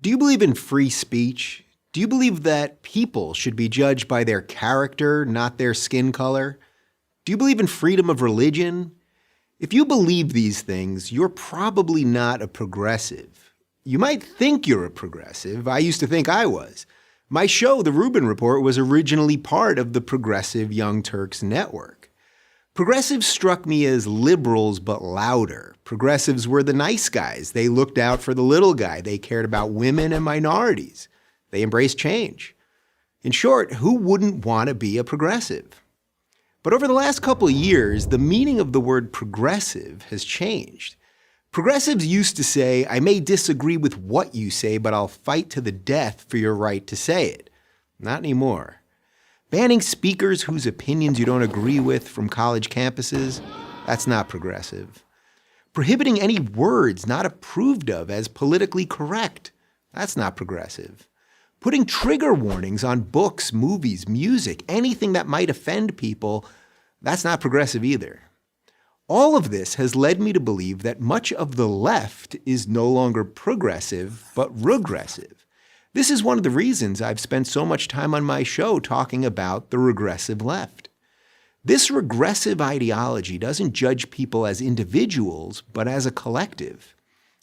Do you believe in free speech? Do you believe that people should be judged by their character, not their skin color? Do you believe in freedom of religion? If you believe these things, you're probably not a progressive. You might think you're a progressive. I used to think I was. My show, The Rubin Report, was originally part of the Progressive Young Turks network. Progressives struck me as liberals, but louder. Progressives were the nice guys. They looked out for the little guy. They cared about women and minorities. They embraced change. In short, who wouldn't want to be a progressive? But over the last couple of years, the meaning of the word progressive has changed. Progressives used to say, I may disagree with what you say, but I'll fight to the death for your right to say it. Not anymore. Banning speakers whose opinions you don't agree with from college campuses, that's not progressive. Prohibiting any words not approved of as politically correct, that's not progressive. Putting trigger warnings on books, movies, music, anything that might offend people, that's not progressive either. All of this has led me to believe that much of the left is no longer progressive, but regressive. This is one of the reasons I've spent so much time on my show talking about the regressive left. This regressive ideology doesn't judge people as individuals, but as a collective.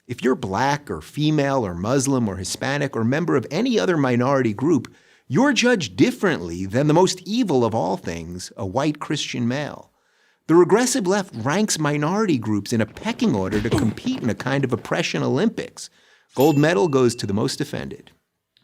If you're black or female or Muslim or Hispanic or member of any other minority group, you're judged differently than the most evil of all things, a white Christian male. The regressive left ranks minority groups in a pecking order to compete in a kind of oppression Olympics. Gold medal goes to the most offended.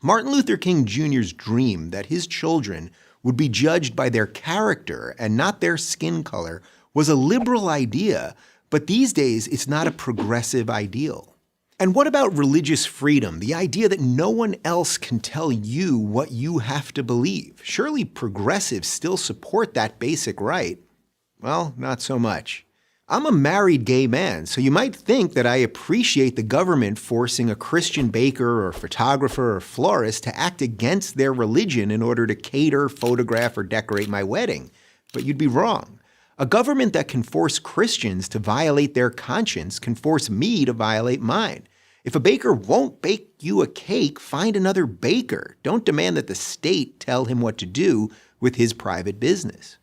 Martin Luther King Jr.'s dream that his children would be judged by their character and not their skin color was a liberal idea, but these days it's not a progressive ideal. And what about religious freedom, the idea that no one else can tell you what you have to believe? Surely progressives still support that basic right. Well, not so much. I'm a married gay man, so you might think that I appreciate the government forcing a Christian baker or photographer or florist to act against their religion in order to cater, photograph, or decorate my wedding. But you'd be wrong. A government that can force Christians to violate their conscience can force me to violate mine. If a baker won't bake you a cake, find another baker. Don't demand that the state tell him what to do with his private business.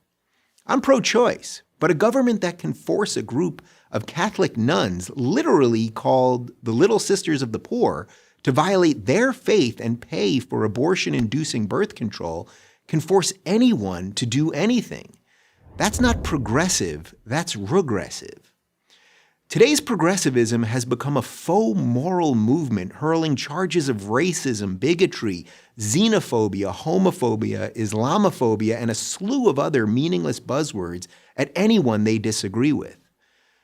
I'm pro-choice, but a government that can force a group of Catholic nuns, literally called the Little Sisters of the Poor, to violate their faith and pay for abortion-inducing birth control can force anyone to do anything. That's not progressive, that's regressive. Today's progressivism has become a faux moral movement hurling charges of racism, bigotry, xenophobia, homophobia, Islamophobia, and a slew of other meaningless buzzwords at anyone they disagree with.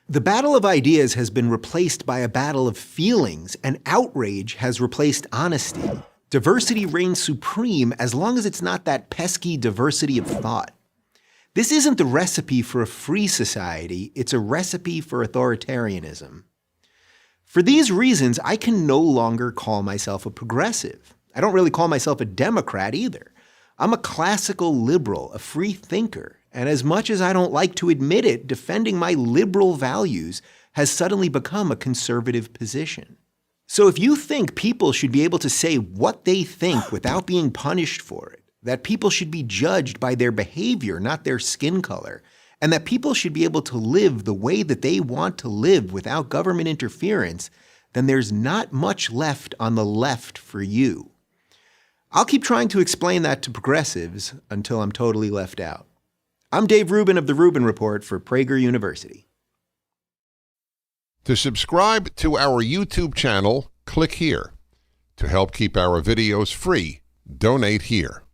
The battle of ideas has been replaced by a battle of feelings, and outrage has replaced honesty. Diversity reigns supreme as long as it's not that pesky diversity of thought. This isn't the recipe for a free society, it's a recipe for authoritarianism. For these reasons, I can no longer call myself a progressive. I don't really call myself a Democrat either. I'm a classical liberal, a free thinker, and as much as I don't like to admit it, defending my liberal values has suddenly become a conservative position. So if you think people should be able to say what they think without being punished for it, that people should be judged by their behavior, not their skin color, and that people should be able to live the way that they want to live without government interference, then there's not much left on the left for you. I'll keep trying to explain that to progressives until I'm totally left out. I'm Dave Rubin of The Rubin Report for Prager University. To subscribe to our YouTube channel, click here. To help keep our videos free, donate here.